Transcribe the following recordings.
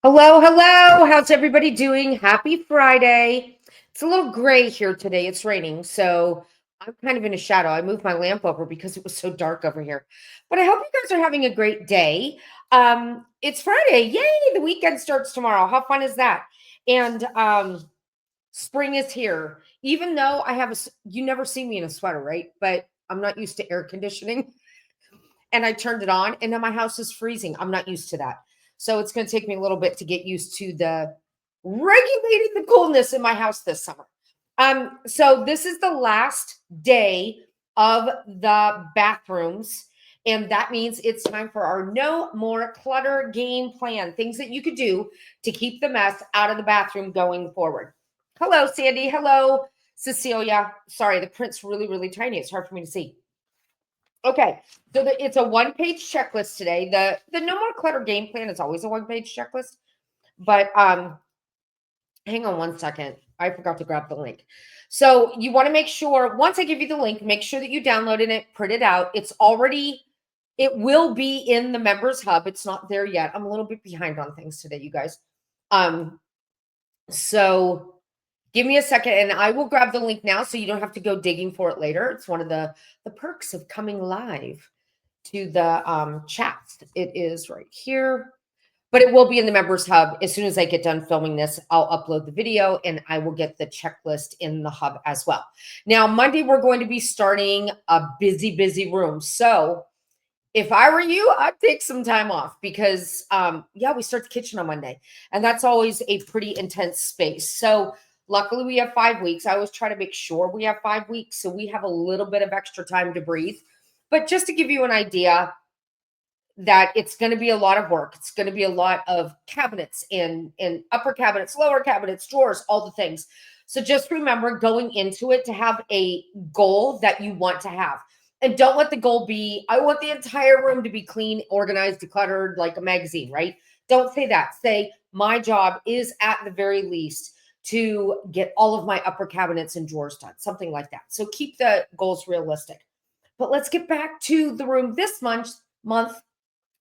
Hello, hello. How's everybody doing? Happy Friday. It's a little gray here today. It's raining, so I'm kind of in a shadow. I moved my lamp over because it was so dark over here. But I hope you guys are having a great day. It's Friday. Yay, the weekend starts tomorrow. How fun is that? And spring is here. Even though you never see me in a sweater, right? But I'm not used to air conditioning and I turned it on and now my house is freezing. I'm not used to that. So it's going to take me a little bit to get used to the regulating the coolness in my house this summer. So this is the last day of the bathrooms. And that means it's time for our no more clutter game plan. Things that you could do to keep the mess out of the bathroom going forward. Hello, Sandy. Hello, Cecilia. Sorry, the print's really, really tiny. It's hard for me to see. Okay, so it's a one-page checklist today. The no more clutter game plan is always a one-page checklist, but hang on one second. I forgot to grab the link. So you want to make sure once I give you the link, make sure that you downloaded it, print it out. It will be in the members hub. It's not there yet. I'm a little bit behind on things today, you guys. So give me a second and I will grab the link now so you don't have to go digging for it later. It's one of the perks of coming live to the chats. It is right here, but it will be in the members hub. As soon as I get done filming this, I'll upload the video and I will get the checklist in the hub as well. Now, Monday, we're going to be starting a busy, busy room. So if I were you, I'd take some time off because, yeah, we start the kitchen on Monday and that's always a pretty intense space. So luckily we have 5 weeks. I always try to make sure we have 5 weeks so we have a little bit of extra time to breathe. But just to give you an idea, that it's going to be a lot of work. It's going to be a lot of cabinets in upper cabinets, lower cabinets, drawers, all the things. So just remember going into it to have a goal that you want to have. And don't let the goal be, I want the entire room to be clean, organized, decluttered like a magazine, right? Don't say that. Say, my job is at the very least to get all of my upper cabinets and drawers done, something like that. So keep the goals realistic. But let's get back to the room this month,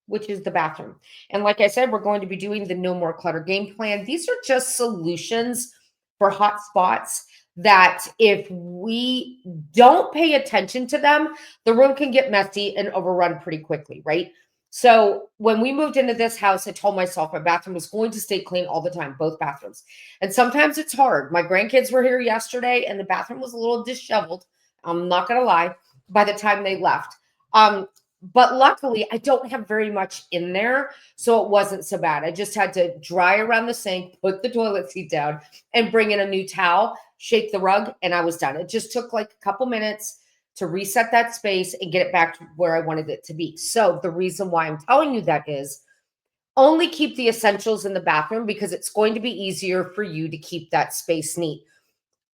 which is the bathroom. And like I said, we're going to be doing the no more clutter game plan. These are just solutions for hot spots that if we don't pay attention to them, the room can get messy and overrun pretty quickly, right? So when we moved into this house, I told myself my bathroom was going to stay clean all the time, both bathrooms. And sometimes it's hard. My grandkids were here yesterday and the bathroom was a little disheveled. I'm not going to lie, by the time they left. But luckily, I don't have very much in there, so it wasn't so bad. I just had to dry around the sink, put the toilet seat down, and bring in a new towel, shake the rug, and I was done. It just took like a couple minutes to reset that space and get it back to where I wanted it to be. So the reason why I'm telling you that is only keep the essentials in the bathroom because it's going to be easier for you to keep that space neat.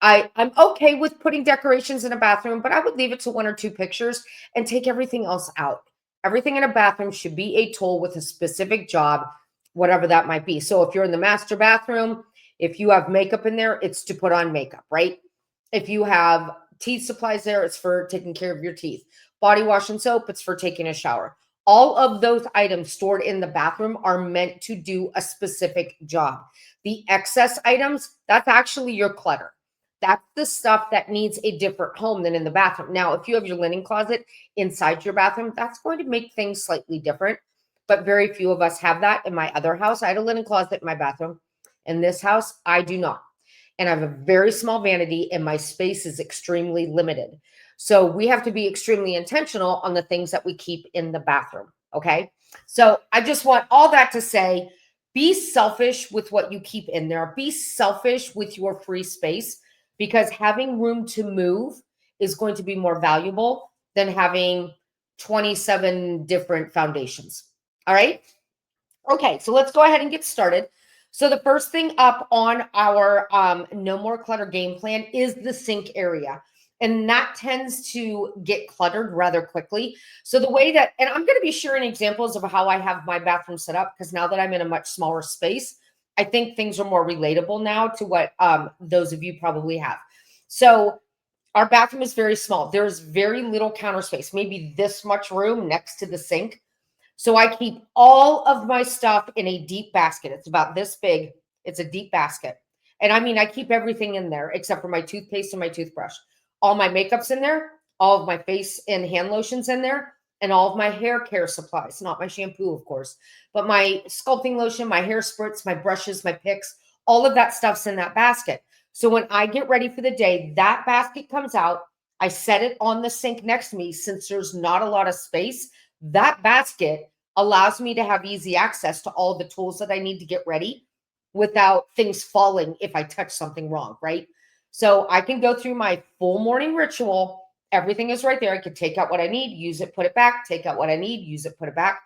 I'm okay with putting decorations in a bathroom, but I would leave it to 1 or 2 pictures and take everything else out. Everything in a bathroom should be a tool with a specific job, whatever that might be. So if you're in the master bathroom, if you have makeup in there, it's to put on makeup, right? If you have teeth supplies there, it's for taking care of your teeth. Body wash and soap, it's for taking a shower. All of those items stored in the bathroom are meant to do a specific job. The excess items, that's actually your clutter. That's the stuff that needs a different home than in the bathroom. Now, if you have your linen closet inside your bathroom, that's going to make things slightly different. But very few of us have that. In my other house, I had a linen closet in my bathroom. In this house, I do not. And I have a very small vanity, and my space is extremely limited. So we have to be extremely intentional on the things that we keep in the bathroom. Okay. So I just want all that to say be selfish with what you keep in there, be selfish with your free space because having room to move is going to be more valuable than having 27 different foundations. All right. Okay, so let's go ahead and get started. So the first thing up on our no more clutter game plan is the sink area. And that tends to get cluttered rather quickly. So the way that, and I'm going to be sharing examples of how I have my bathroom set up because now that I'm in a much smaller space, I think things are more relatable now to what those of you probably have. So our bathroom is very small. There's very little counter space, maybe this much room next to the sink. So I keep all of my stuff in a deep basket. It's about this big. It's a deep basket. And I mean, I keep everything in there except for my toothpaste and my toothbrush. All my makeup's in there, all of my face and hand lotions in there, and all of my hair care supplies, not my shampoo, of course, but my sculpting lotion, my hair spritz, my brushes, my picks, all of that stuff's in that basket. So when I get ready for the day, that basket comes out. I set it on the sink next to me since there's not a lot of space. That basket allows me to have easy access to all the tools that I need to get ready without things falling if I touch something wrong, right? So I can go through my full morning ritual. Everything is right there. I can take out what I need, use it, put it back, take out what I need, use it, put it back.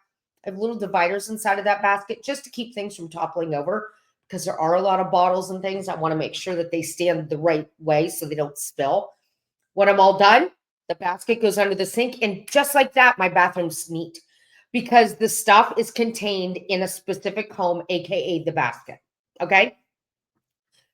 I have little dividers inside of that basket just to keep things from toppling over because there are a lot of bottles and things. I want to make sure that they stand the right way so they don't spill. When I'm all done, the basket goes under the sink. And just like that, my bathroom's neat because the stuff is contained in a specific home, AKA the basket. Okay.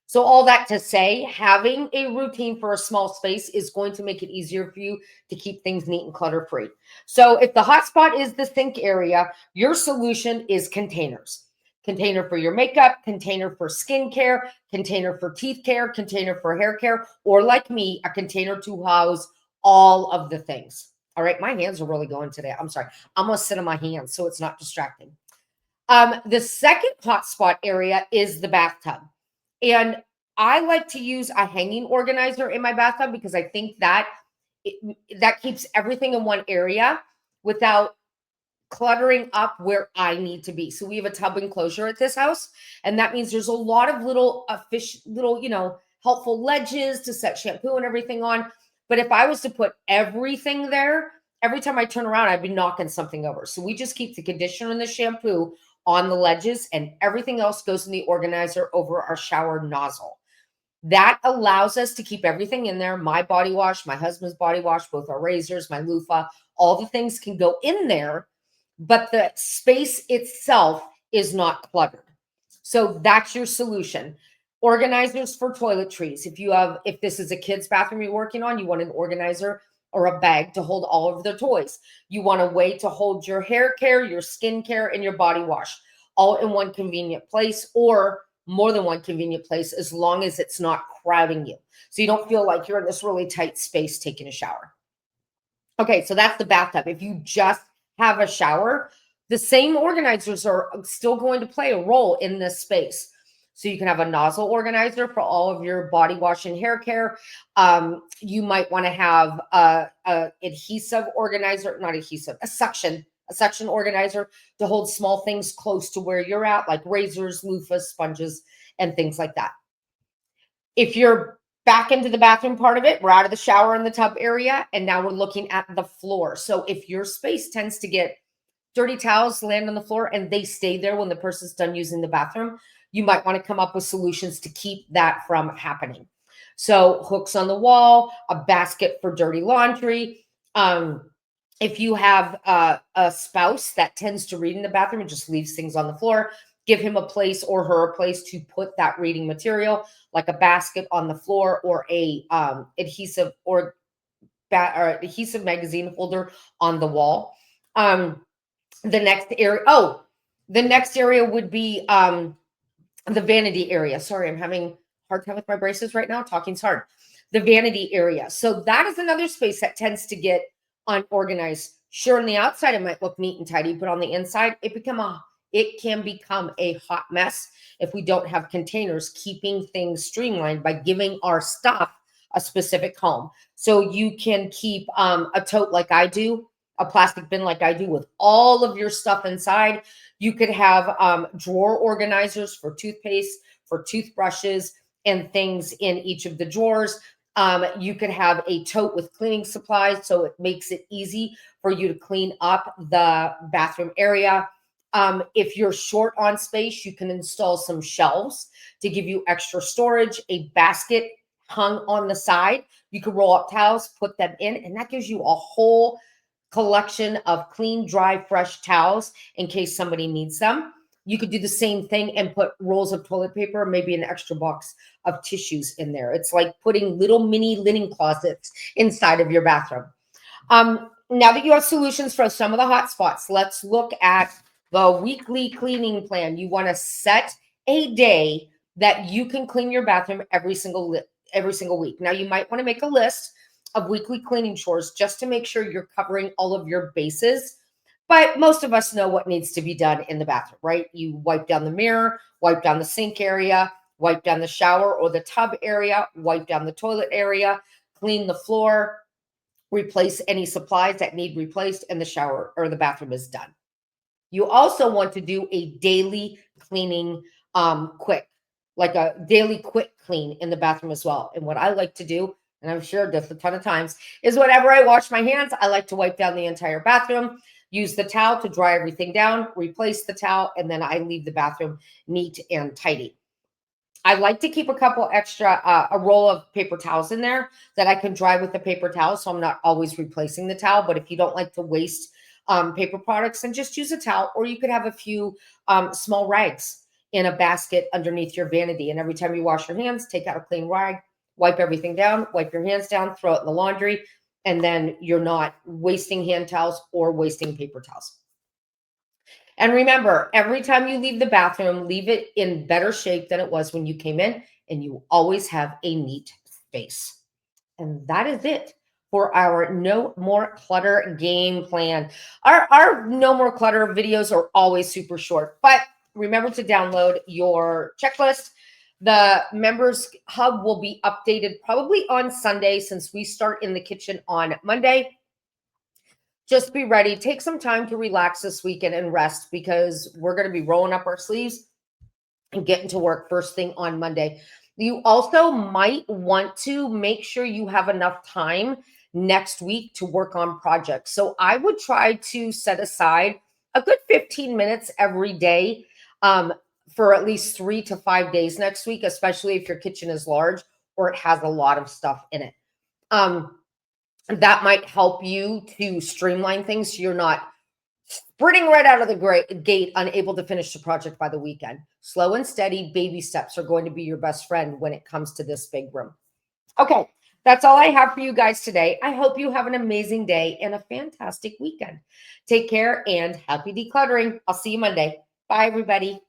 So all that to say, having a routine for a small space is going to make it easier for you to keep things neat and clutter free. So if the hotspot is the sink area, your solution is containers. Container for your makeup, container for skincare, container for teeth care, container for hair care, or like me, a container to house all of the things. All right, my hands are really going today. I'm sorry. I'm gonna sit on my hands so it's not distracting. The second hotspot area is the bathtub. And I like to use a hanging organizer in my bathtub because I think that that keeps everything in one area without cluttering up where I need to be. So we have a tub enclosure at this house, and that means there's a lot of little helpful ledges to set shampoo and everything on. But if I was to put everything there, every time I turn around, I'd be knocking something over. So we just keep the conditioner and the shampoo on the ledges, and everything else goes in the organizer over our shower nozzle. That allows us to keep everything in there. My body wash, my husband's body wash, both our razors, my loofah, all the things can go in there, but the space itself is not cluttered. So that's your solution. Organizers for toiletries. If this is a kid's bathroom you're working on, you want an organizer or a bag to hold all of their toys. You want a way to hold your hair care, your skin care, and your body wash all in one convenient place, or more than one convenient place, as long as it's not crowding you. So you don't feel like you're in this really tight space taking a shower. Okay, so that's the bathtub. If you just have a shower, the same organizers are still going to play a role in this space. So you can have a nozzle organizer for all of your body wash and hair care. You might want to have a adhesive organizer, not adhesive, a suction organizer to hold small things close to where you're at, like razors, loofahs, sponges, and things like that. If you're back into the bathroom part of it, we're out of the shower and the tub area, and now we're looking at the floor. So if your space tends to get dirty towels land on the floor and they stay there when the person's done using the bathroom, you might want to come up with solutions to keep that from happening. So hooks on the wall, a basket for dirty laundry. If you have a spouse that tends to read in the bathroom and just leaves things on the floor, give him a place or her a place to put that reading material, like a basket on the floor or a adhesive or adhesive magazine holder on the wall. The next area would be the vanity area. Sorry, I'm having a hard time with my braces right now. Talking's hard. The vanity area. So that is another space that tends to get unorganized. Sure, on the outside it might look neat and tidy, but on the inside it can become a hot mess if we don't have containers keeping things streamlined by giving our stuff a specific home. So you can keep a tote like I do, a plastic bin like I do with all of your stuff inside. You could have drawer organizers for toothpaste, for toothbrushes, and things in each of the drawers. You could have a tote with cleaning supplies, so it makes it easy for you to clean up the bathroom area. If you're short on space, you can install some shelves to give you extra storage, a basket hung on the side. You can roll up towels, put them in, and that gives you a whole collection of clean, dry, fresh towels in case somebody needs them. You could do the same thing and put rolls of toilet paper, maybe an extra box of tissues in there. It's like putting little mini linen closets inside of your bathroom. now that you have solutions for some of the hot spots, let's look at the weekly cleaning plan. You want to set a day that you can clean your bathroom every single week. Now you might want to make a list of weekly cleaning chores just to make sure you're covering all of your bases. But most of us know what needs to be done in the bathroom, right? You wipe down the mirror, wipe down the sink area, wipe down the shower or the tub area, wipe down the toilet area, clean the floor, replace any supplies that need replaced, and the shower or the bathroom is done. You also want to do a daily cleaning, quick, like a daily quick clean in the bathroom as well. And what I like to do, and I've shared this a ton of times, is whenever I wash my hands, I like to wipe down the entire bathroom, use the towel to dry everything down, replace the towel, and then I leave the bathroom neat and tidy. I like to keep a couple extra, a roll of paper towels in there that I can dry with the paper towel. So I'm not always replacing the towel. But if you don't like to waste paper products, then just use a towel, or you could have a few small rags in a basket underneath your vanity. And every time you wash your hands, take out a clean rag, wipe everything down, wipe your hands down, throw it in the laundry. And then you're not wasting hand towels or wasting paper towels. And remember, every time you leave the bathroom, leave it in better shape than it was when you came in, and you always have a neat space. And that is it for our No More Clutter game plan. Our No More Clutter videos are always super short, but remember to download your checklist. The members hub will be updated probably on Sunday, since we start in the kitchen on Monday. Just be ready. Take some time to relax this weekend and rest, because we're going to be rolling up our sleeves and getting to work first thing on Monday. You also might want to make sure you have enough time next week to work on projects. So I would try to set aside a good 15 minutes every day, for at least 3 to 5 days next week, especially if your kitchen is large or it has a lot of stuff in it. That might help you to streamline things so you're not sprinting right out of the gate, unable to finish the project by the weekend. Slow and steady baby steps are going to be your best friend when it comes to this big room. Okay, that's all I have for you guys today. I hope you have an amazing day and a fantastic weekend. Take care and happy decluttering. I'll see you Monday. Bye, everybody.